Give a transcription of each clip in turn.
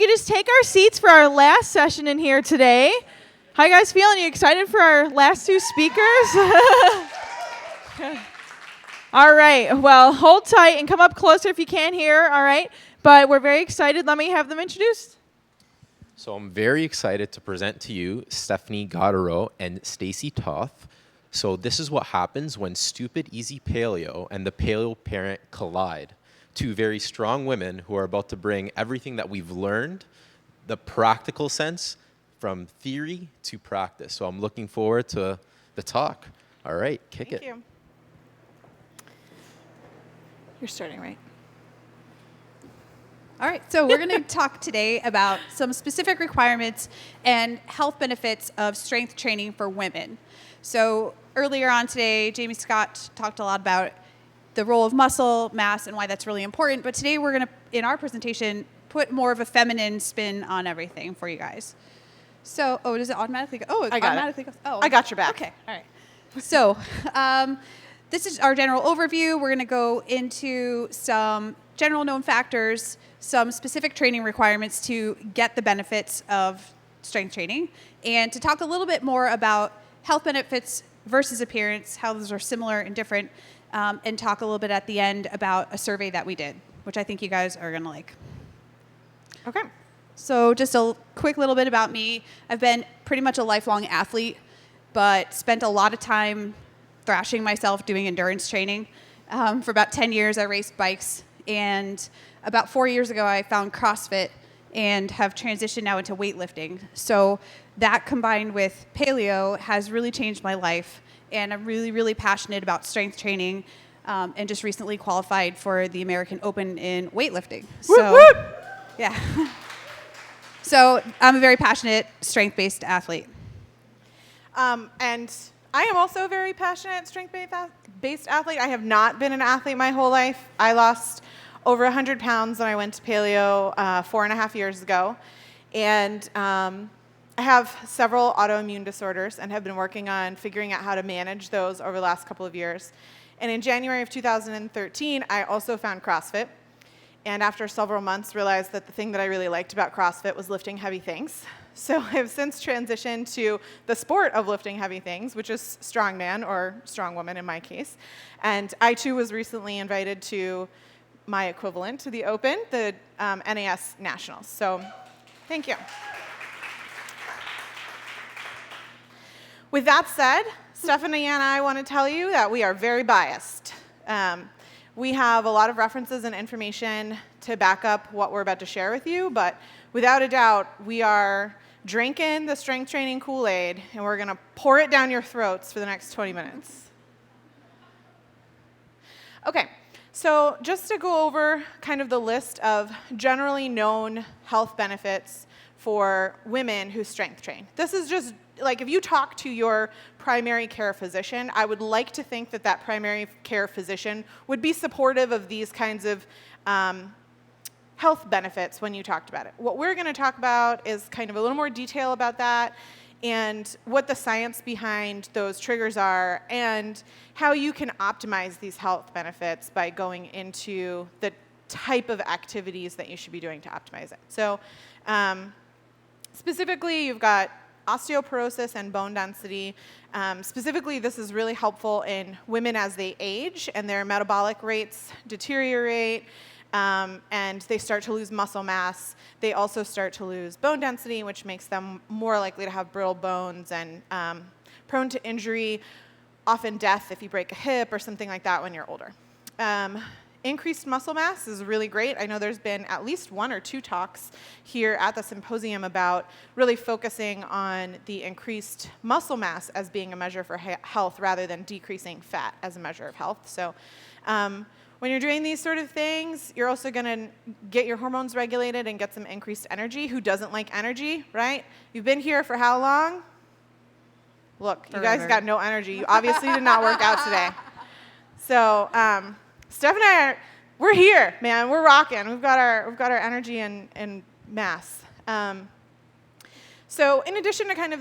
could just take our seats for our last session in here today. How you guys feeling? You excited for our last two speakers? All right. Well, hold tight and come up closer if you can here. All right. But we're very excited. Let me have them introduced. So I'm very excited to present to you Stephanie Goddard and Stacy Toth. So this is what happens when stupid easy paleo and the paleo parent collide. Two very strong women who are about to bring everything that we've learned, the practical sense, from theory to practice. So I'm looking forward to the talk. All right, kick it. Thank you. You're starting, right? All right, so we're going to talk today about some specific requirements and health benefits of strength training for women. So earlier on today, Jamie Scott talked a lot about the role of muscle mass and why that's really important. But today we're going to, in our presentation, put more of a feminine spin on everything for you guys. So, does it automatically go? Oh, it automatically goes. Oh, I got your back. Okay, all right. So, this is our general overview. We're going to go into some general known factors, some specific training requirements to get the benefits of strength training, and to talk a little bit more about health benefits versus appearance, how those are similar and different, and talk a little bit at the end about a survey that we did, which I think you guys are going to like. Okay. So just a quick little bit about me. I've been pretty much a lifelong athlete, but spent a lot of time thrashing myself doing endurance training. For about 10 years, I raced bikes. And about 4 years ago, I found CrossFit and have transitioned now into weightlifting. So that combined with paleo has really changed my life. And I'm really, really passionate about strength training, and just recently qualified for the American Open in weightlifting. So, whoop, whoop. Yeah. So I'm a very passionate strength-based athlete. And I am also a very passionate strength-based athlete. I have not been an athlete my whole life. I lost over 100 pounds when I went to paleo 4.5 years ago. And I have several autoimmune disorders and have been working on figuring out how to manage those over the last couple of years. And in January of 2013, I also found CrossFit. And after several months, realized that the thing that I really liked about CrossFit was lifting heavy things. So I've since transitioned to the sport of lifting heavy things, which is strongman or strongwoman in my case. And I, too, was recently invited to my equivalent to the Open, the NAS Nationals. So thank you. With that said, Stephanie and I want to tell you that we are very biased. We have a lot of references and information to back up what we're about to share with you, but without a doubt, we are drinking the strength training Kool-Aid, and we're going to pour it down your throats for the next 20 minutes. Okay, so just to go over kind of the list of generally known health benefits for women who strength train. This is just, like, if you talk to your primary care physician, I would like to think that that primary care physician would be supportive of these kinds of health benefits when you talked about it. What we're going to talk about is kind of a little more detail about that and what the science behind those triggers are and how you can optimize these health benefits by going into the type of activities that you should be doing to optimize it. So specifically, you've got osteoporosis and bone density. Specifically, this is really helpful in women as they age and their metabolic rates deteriorate, and they start to lose muscle mass. They also start to lose bone density, which makes them more likely to have brittle bones and prone to injury, often death if you break a hip or something like that when you're older. Increased muscle mass is really great. I know there's been at least 1 or 2 talks here at the symposium about really focusing on the increased muscle mass as being a measure for health rather than decreasing fat as a measure of health. So when you're doing these sort of things, you're also going to get your hormones regulated and get some increased energy. Who doesn't like energy, right? You've been here for how long? Look, you guys got no energy. You obviously did not work out today. So Steph and I we're here, man. We're rocking. We've got our energy and mass. So in addition to kind of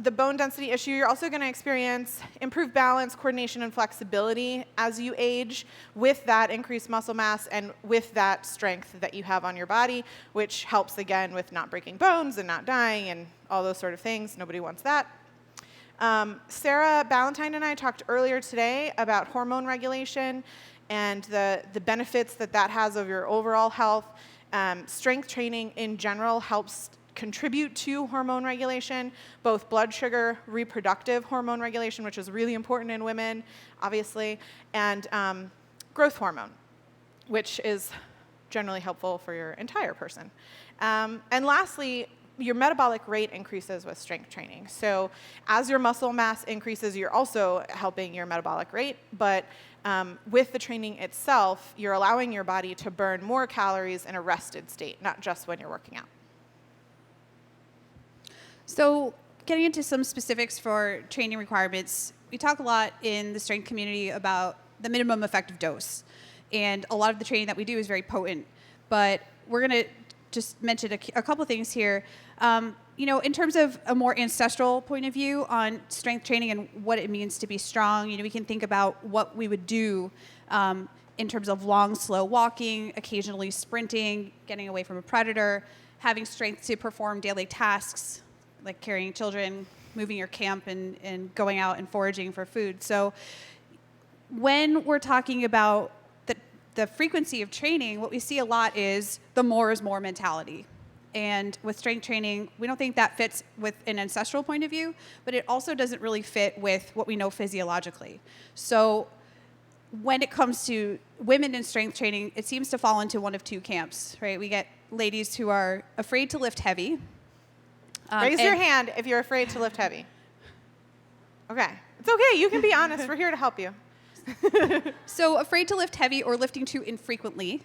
the bone density issue, you're also going to experience improved balance, coordination, and flexibility as you age with that increased muscle mass and with that strength that you have on your body, which helps, again, with not breaking bones and not dying and all those sort of things. Nobody wants that. Sarah Ballantyne and I talked earlier today about hormone regulation and the benefits that has of your overall health. Strength training in general helps contribute to hormone regulation, both blood sugar, reproductive hormone regulation, which is really important in women, obviously, and growth hormone, which is generally helpful for your entire person. And lastly, your metabolic rate increases with strength training. So as your muscle mass increases, you're also helping your metabolic rate, but with the training itself, you're allowing your body to burn more calories in a rested state, not just when you're working out. So getting into some specifics for training requirements, we talk a lot in the strength community about the minimum effective dose. And a lot of the training that we do is very potent. But we're going to just mention a couple of things here. In terms of a more ancestral point of view on strength training and what it means to be strong, we can think about what we would do in terms of long, slow walking, occasionally sprinting, getting away from a predator, having strength to perform daily tasks, like carrying children, moving your camp, and going out and foraging for food. So when we're talking about the frequency of training, what we see a lot is the more is more mentality. And with strength training, we don't think that fits with an ancestral point of view, but it also doesn't really fit with what we know physiologically. So when it comes to women in strength training, it seems to fall into one of two camps, right? We get ladies who are afraid to lift heavy. Raise your hand if you're afraid to lift heavy. Okay. It's okay. You can be honest. We're here to help you. So afraid to lift heavy or lifting too infrequently,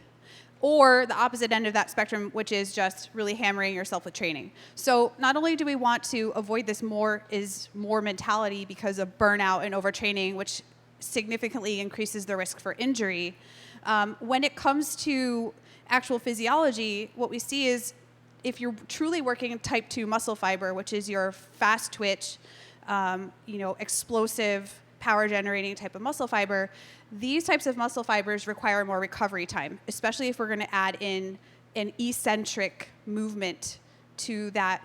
or the opposite end of that spectrum, which is just really hammering yourself with training. So not only do we want to avoid this more is more mentality because of burnout and overtraining, which significantly increases the risk for injury, when it comes to actual physiology, what we see is if you're truly working type 2 muscle fiber, which is your fast twitch, explosive, power generating type of muscle fiber, these types of muscle fibers require more recovery time, especially if we're going to add in an eccentric movement to that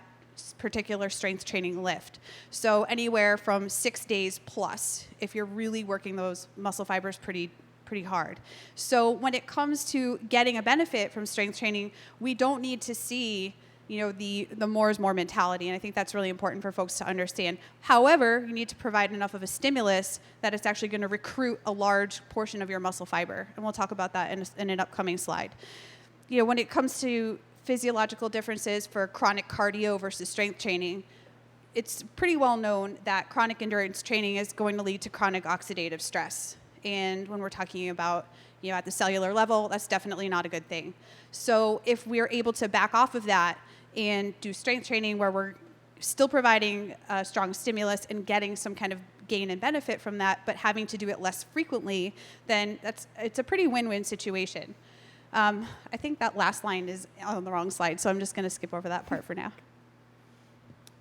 particular strength training lift. So anywhere from 6 days plus, if you're really working those muscle fibers pretty hard. So when it comes to getting a benefit from strength training, we don't need to see the more is more mentality, and I think that's really important for folks to understand. However, you need to provide enough of a stimulus that it's actually going to recruit a large portion of your muscle fiber, and we'll talk about that in an upcoming slide. When it comes to physiological differences for chronic cardio versus strength training, it's pretty well known that chronic endurance training is going to lead to chronic oxidative stress, and when we're talking about at the cellular level, that's definitely not a good thing. So if we're able to back off of that and do strength training where we're still providing a strong stimulus and getting some kind of gain and benefit from that, but having to do it less frequently, then it's a pretty win-win situation. I think that last line is on the wrong slide, so I'm just going to skip over that part for now.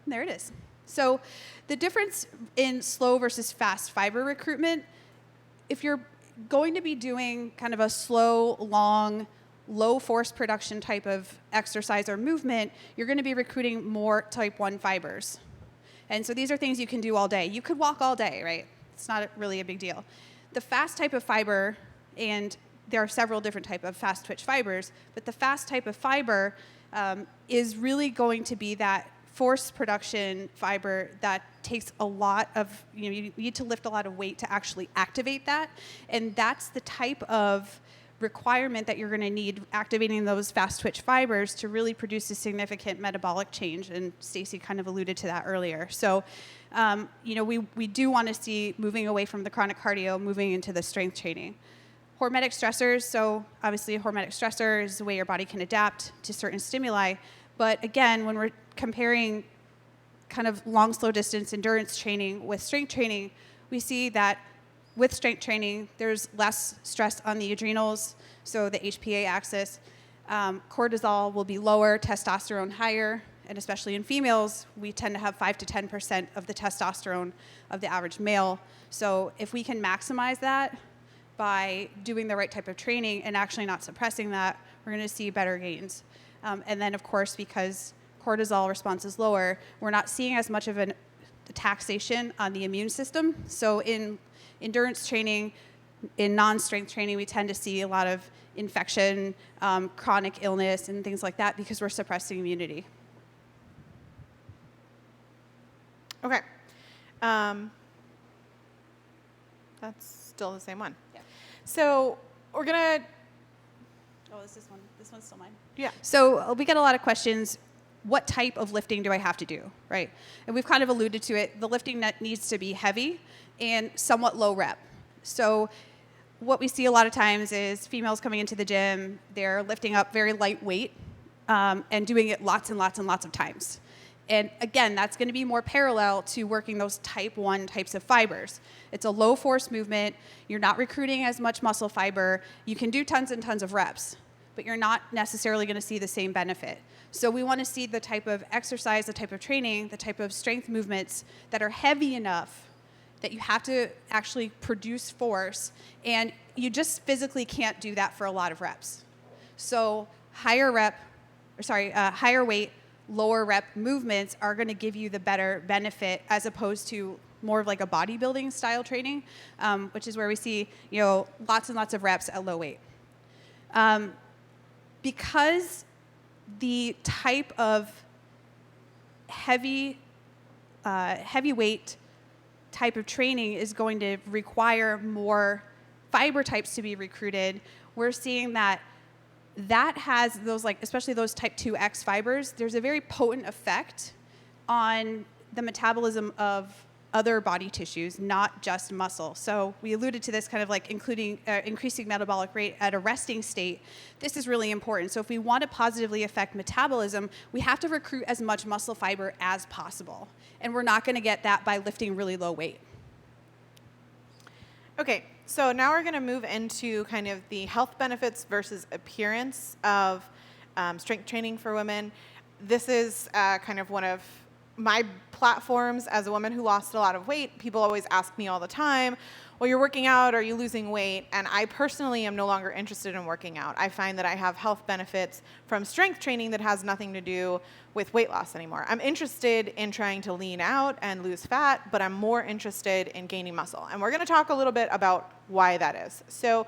There it is. So the difference in slow versus fast fiber recruitment, if you're going to be doing kind of a slow, long, low force production type of exercise or movement, you're going to be recruiting more type 1 fibers. And so these are things you can do all day. You could walk all day, right? It's not really a big deal. The fast type of fiber, and there are several different types of fast twitch fibers, but the fast type of fiber is really going to be that force production fiber that takes a lot of, you need to lift a lot of weight to actually activate that. And that's the type of requirement that you're going to need activating those fast twitch fibers to really produce a significant metabolic change. And Stacy kind of alluded to that earlier. So, we do want to see moving away from the chronic cardio, moving into the strength training. Hormetic stressors. So obviously a hormetic stressor is the way your body can adapt to certain stimuli. But again, when we're comparing kind of long, slow distance endurance training with strength training, we see that with strength training, there's less stress on the adrenals, so the HPA axis. Cortisol will be lower, testosterone higher, and especially in females, we tend to have 5 to 10% of the testosterone of the average male. So if we can maximize that by doing the right type of training and actually not suppressing that, we're going to see better gains. And then, of course, because cortisol response is lower, we're not seeing as much of a taxation on the immune system. So in endurance training, in non-strength training, we tend to see a lot of infection, chronic illness, and things like that because we're suppressing immunity. Okay. That's still the same one. Yeah. So we're going to, Oh, is this one? This one's still mine. yeah. So we get a lot of questions. What type of lifting do I have to do, right? And we've kind of alluded to it. The lifting that needs to be heavy and somewhat low rep. So what we see a lot of times is females coming into the gym, they're lifting up very lightweight and doing it lots and lots and lots of times. And again, that's going to be more parallel to working those type 1 types of fibers. It's a low force movement. You're not recruiting as much muscle fiber. You can do tons and tons of reps, but you're not necessarily going to see the same benefit. So we want to see the type of exercise, the type of training, the type of strength movements that are heavy enough that you have to actually produce force, and you just physically can't do that for a lot of reps. So higher weight, lower rep movements are going to give you the better benefit as opposed to more of like a bodybuilding style training, which is where we see lots and lots of reps at low weight. Because the type of heavyweight type of training is going to require more fiber types to be recruited, we're seeing that has those, like, especially those type 2X fibers, there's a very potent effect on the metabolism of other body tissues, not just muscle. So we alluded to this kind of like increasing metabolic rate at a resting state. This is really important. So if we want to positively affect metabolism, we have to recruit as much muscle fiber as possible. And we're not going to get that by lifting really low weight. Okay, so now we're going to move into kind of the health benefits versus appearance of strength training for women. This is kind of one of my platforms as a woman who lost a lot of weight. People always ask me all the time, well, you're working out, are you losing weight? And I personally am no longer interested in working out. I find that I have health benefits from strength training that has nothing to do with weight loss anymore. I'm interested in trying to lean out and lose fat, but I'm more interested in gaining muscle. And we're going to talk a little bit about why that is. So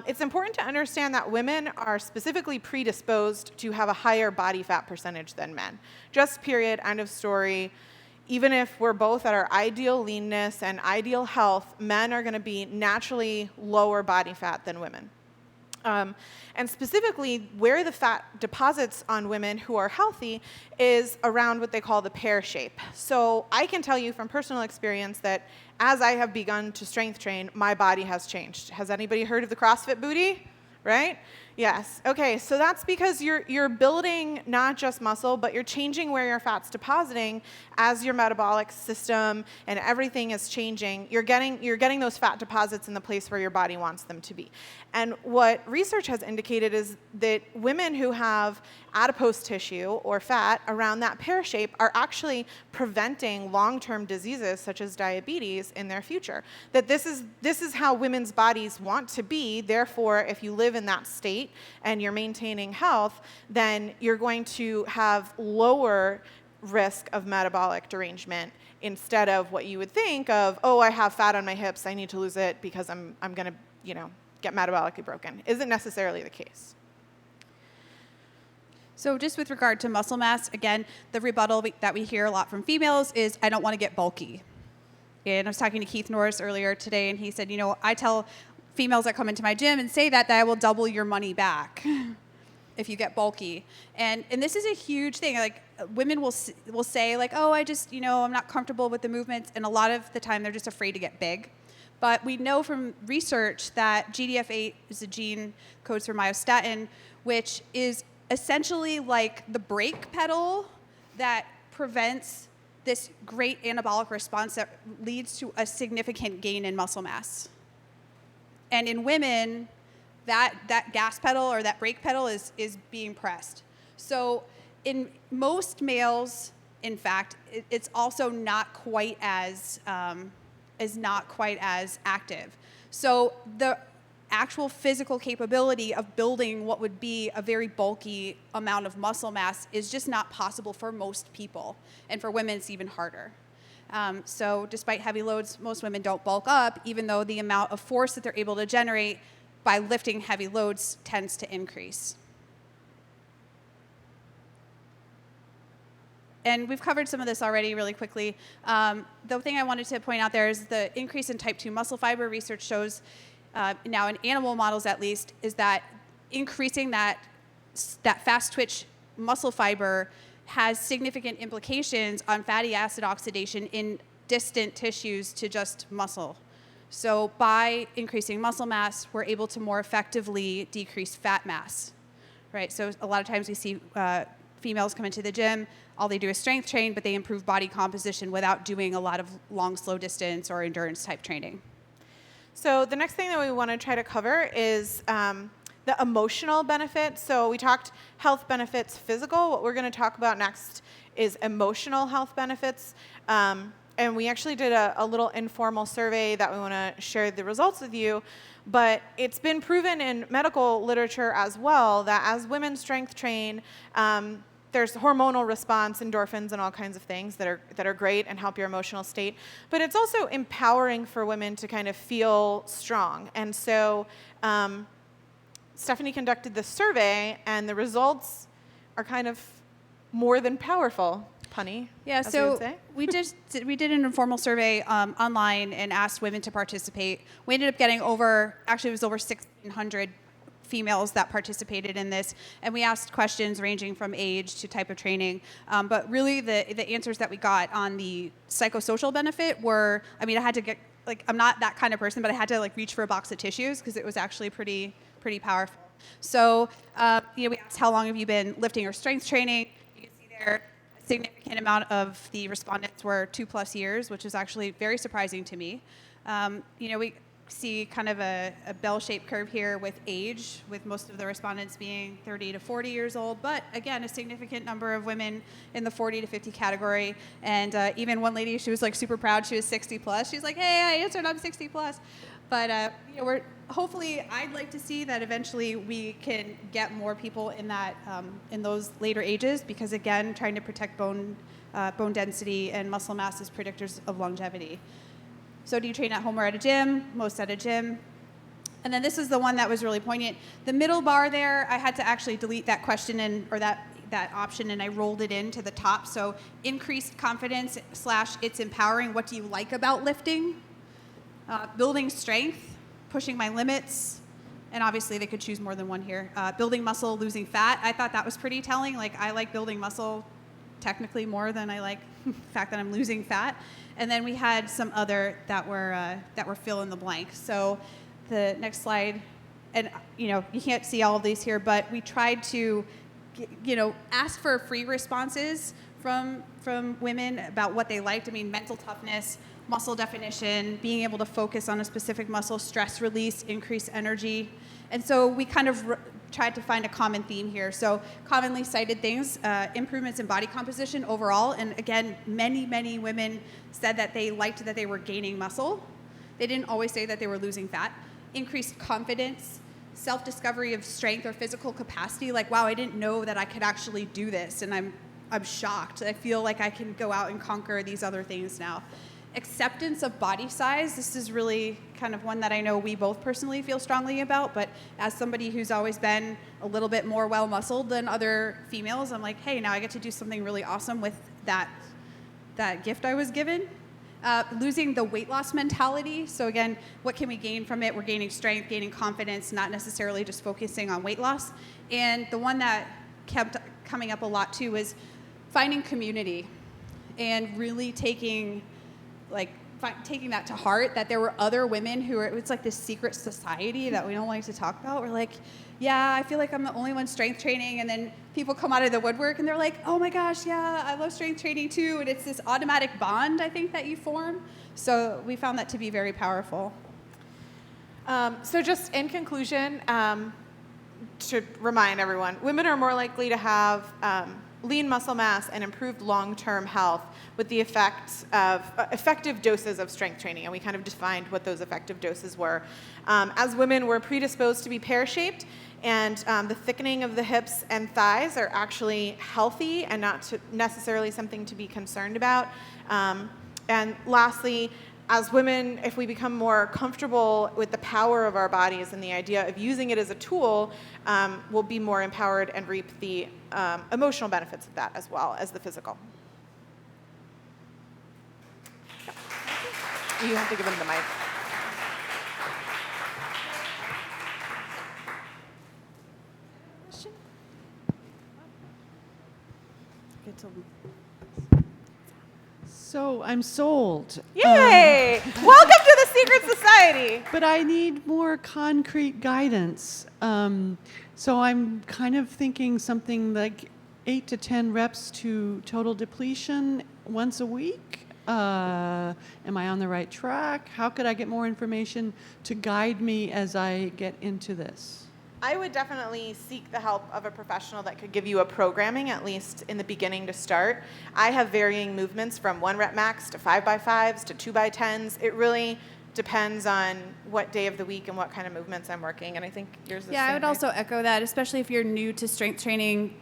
it's important to understand that women are specifically predisposed to have a higher body fat percentage than men. Just period, end of story. Even if we're both at our ideal leanness and ideal health, men are going to be naturally lower body fat than women. And specifically, where the fat deposits on women who are healthy is around what they call the pear shape. So I can tell you from personal experience that as I have begun to strength train, my body has changed. Has anybody heard of the CrossFit booty? Right? Yes. Okay, so that's because you're building not just muscle, but you're changing where your fat's depositing as your metabolic system and everything is changing. You're getting those fat deposits in the place where your body wants them to be. And what research has indicated is that women who have adipose tissue or fat around that pear shape are actually preventing long-term diseases such as diabetes in their future. That this is how women's bodies want to be. Therefore, if you live in that state and you're maintaining health, then you're going to have lower risk of metabolic derangement instead of what you would think of, oh, I have fat on my hips, I need to lose it because I'm going to, get metabolically broken. Isn't necessarily the case. So just with regard to muscle mass, again, the rebuttal that we hear a lot from females is, I don't want to get bulky. And I was talking to Keith Norris earlier today, and he said, I tell females that come into my gym and say that I will double your money back if you get bulky. And this is a huge thing. Like, women will say, like, oh, I just, I'm not comfortable with the movements. And a lot of the time, they're just afraid to get big. But we know from research that GDF8 is a gene codes for myostatin, which is essentially like the brake pedal that prevents this great anabolic response that leads to a significant gain in muscle mass. And in women, that gas pedal or that brake pedal is being pressed. So in most males, in fact, it's also not quite as active. So the actual physical capability of building what would be a very bulky amount of muscle mass is just not possible for most people, and for women it's even harder. So despite heavy loads, most women don't bulk up, even though the amount of force that they're able to generate by lifting heavy loads tends to increase. And we've covered some of this already really quickly. The thing I wanted to point out there is the increase in type 2 muscle fiber. Research shows, now in animal models at least, is that increasing that fast twitch muscle fiber has significant implications on fatty acid oxidation in distant tissues to just muscle. So by increasing muscle mass, we're able to more effectively decrease fat mass, right? So a lot of times we see females come into the gym, all they do is strength train, but they improve body composition without doing a lot of long, slow distance or endurance type training. So the next thing that we want to try to cover is the emotional benefits. So we talked health benefits, physical. What we're going to talk about next is emotional health benefits. And we actually did a little informal survey that we want to share the results with you. But it's been proven in medical literature as well that as women strength train, there's hormonal response, endorphins, and all kinds of things that are great and help your emotional state. But it's also empowering for women to kind of feel strong. And so Stephanie conducted this survey, and the results are kind of more than powerful. Punny, yeah, as so we would say. we did an informal survey online and asked women to participate. We ended up getting it was over 1,600 females that participated in this, and we asked questions ranging from age to type of training. But really, the answers that we got on the psychosocial benefit were, I mean, I had to get, like, I'm not that kind of person, but I had to like reach for a box of tissues because it was actually pretty powerful. So, we asked how long have you been lifting or strength training. You can see there a significant amount of the respondents were 2+ years, which is actually very surprising to me. We see kind of a bell-shaped curve here with age, with most of the respondents being 30 to 40 years old, but again, a significant number of women in the 40 to 50 category. And even one lady, she was like super proud, she was 60+. She's like, hey, I answered, I'm 60+. But we're hopefully, I'd like to see that eventually we can get more people in that in those later ages, because again, trying to protect bone density and muscle mass is predictors of longevity. So do you train at home or at a gym? Most at a gym. And then this is the one that was really poignant. The middle bar there, I had to actually delete that question or that option, and I rolled it into the top. So increased confidence / it's empowering. What do you like about lifting? Building strength, pushing my limits, and obviously they could choose more than one here. Building muscle, losing fat. I thought that was pretty telling. Like, I like building muscle technically more than I like the fact that I'm losing fat. And then we had some other that were fill in the blank. So the next slide, and you can't see all of these here, but we tried to ask for free responses from women about what they liked. I mean, mental toughness, muscle definition, being able to focus on a specific muscle, stress release, increase energy. And so we kind of tried to find a common theme here. So commonly cited things, improvements in body composition overall. And again, many women said that they liked that they were gaining muscle. They didn't always say that they were losing fat. Increased confidence, self-discovery of strength or physical capacity. Like, wow, I didn't know that I could actually do this. And I'm shocked. I feel like I can go out and conquer these other things now. Acceptance of body size. This is really kind of one that I know we both personally feel strongly about, but as somebody who's always been a little bit more well-muscled than other females, I'm like, hey, now I get to do something really awesome with that gift I was given. Losing the weight loss mentality. So again, what can we gain from it? We're gaining strength, gaining confidence, not necessarily just focusing on weight loss. And the one that kept coming up a lot too was finding community and really taking that to heart, that there were other women who it's like this secret society that we don't like to talk about. We're like, yeah, I feel like I'm the only one strength training, and then people come out of the woodwork and they're like, oh my gosh, yeah, I love strength training too, and it's this automatic bond, I think, that you form. So we found that to be very powerful. So just in conclusion, to remind everyone, women are more likely to have lean muscle mass and improved long-term health with the effects of effective doses of strength training. And we kind of defined what those effective doses were. As women, we're predisposed to be pear-shaped, and the thickening of the hips and thighs are actually healthy and not necessarily something to be concerned about. And lastly, as women, if we become more comfortable with the power of our bodies and the idea of using it as a tool, we'll be more empowered and reap the emotional benefits of that as well as the physical. You have to give them the mic. So I'm sold. Yay! Welcome to the Secret Society. But I need more concrete guidance. So I'm kind of thinking something like 8 to 10 reps to total depletion once a week. Am I on the right track? How could I get more information to guide me as I get into this? I would definitely seek the help of a professional that could give you a programming, at least in the beginning to start. I have varying movements from 1 rep max to 5x5s to 2x10s. It really depends on what day of the week and what kind of movements I'm working. And I think yours is the Yeah, I same, would right? also echo that, especially if you're new to strength training,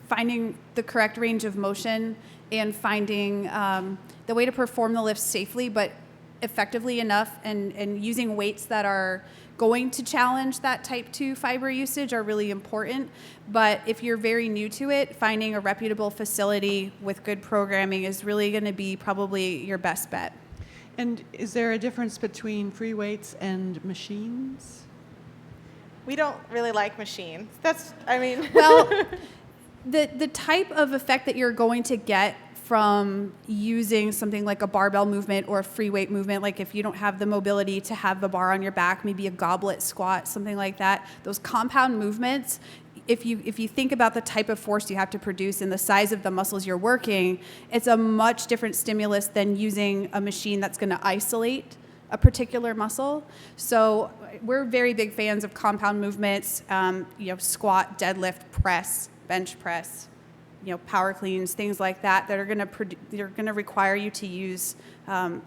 finding the correct range of motion and finding the way to perform the lift safely but effectively enough, and using weights that are going to challenge that type 2 fiber usage are really important. But if you're very new to it, finding a reputable facility with good programming is really going to be probably your best bet. And is there a difference between free weights and machines? We don't really like machines. Well, the type of effect that you're going to get from using something like a barbell movement or a free weight movement, like if you don't have the mobility to have the bar on your back, maybe a goblet squat, something like that, those compound movements, if you think about the type of force you have to produce and the size of the muscles you're working, it's a much different stimulus than using a machine that's going to isolate a particular muscle. So we're very big fans of compound movements, squat, deadlift, press, bench press, power cleans, things like that are going to require you to use a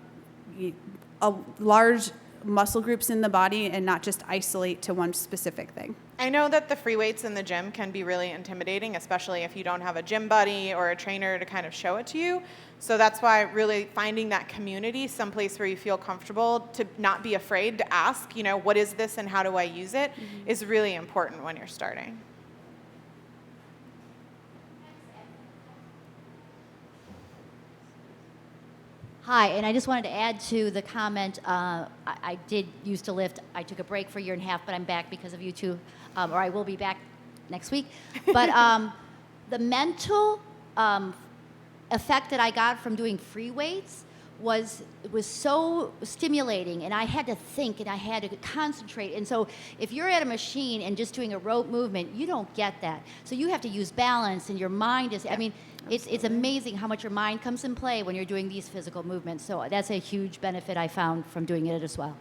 large muscle groups in the body and not just isolate to one specific thing. I know that the free weights in the gym can be really intimidating, especially if you don't have a gym buddy or a trainer to kind of show it to you. So that's why really finding that community, someplace where you feel comfortable to not be afraid to ask, what is this and how do I use it, is really important when you're starting. Hi, and I just wanted to add to the comment. I did used to lift. I took a break for a year and a half, but I'm back because of you two, or I will be back next week. But the mental effect that I got from doing free weights was so stimulating, and I had to think and I had to concentrate. And so if you're at a machine and just doing a rope movement, you don't get that. So you have to use balance, and your mind is, it's amazing how much your mind comes in play when you're doing these physical movements. So that's a huge benefit I found from doing it as well.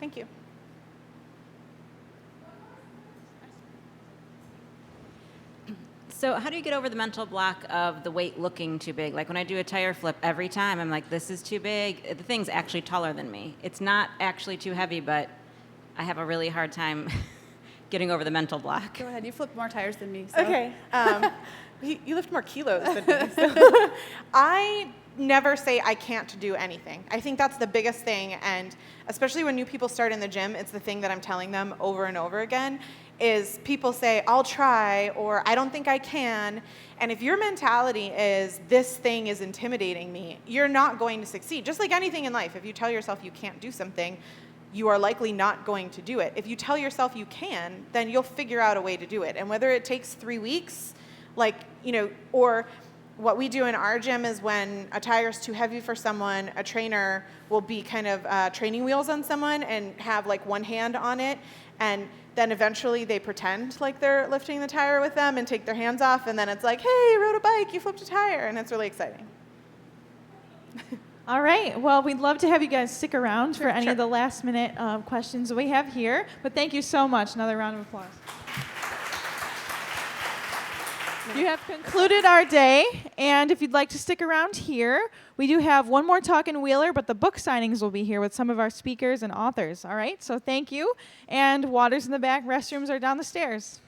Thank you. So how do you get over the mental block of the weight looking too big? Like when I do a tire flip, every time I'm like, this is too big. The thing's actually taller than me. It's not actually too heavy, but I have a really hard time getting over the mental block. Go ahead. You flip more tires than me. So. Okay. You lift more kilos than me. So. I never say I can't do anything. I think that's the biggest thing, and especially when new people start in the gym, it's the thing that I'm telling them over and over again, is people say, I'll try, or I don't think I can. And if your mentality is, this thing is intimidating me, you're not going to succeed. Just like anything in life, if you tell yourself you can't do something, you are likely not going to do it. If you tell yourself you can, then you'll figure out a way to do it. And whether it takes 3 weeks, or what we do in our gym is when a tire is too heavy for someone, a trainer will be kind of training wheels on someone and have like one hand on it, and then eventually they pretend like they're lifting the tire with them and take their hands off, and then it's like, hey, you rode a bike, you flipped a tire, and it's really exciting. All right. Well, we'd love to have you guys stick around for any sure. of the last minute questions we have here. But thank you so much. Another round of applause. You have concluded our day, and if you'd like to stick around here, we do have one more talk in Wheeler, but the book signings will be here with some of our speakers and authors. All right, so thank you. And water's in the back, restrooms are down the stairs.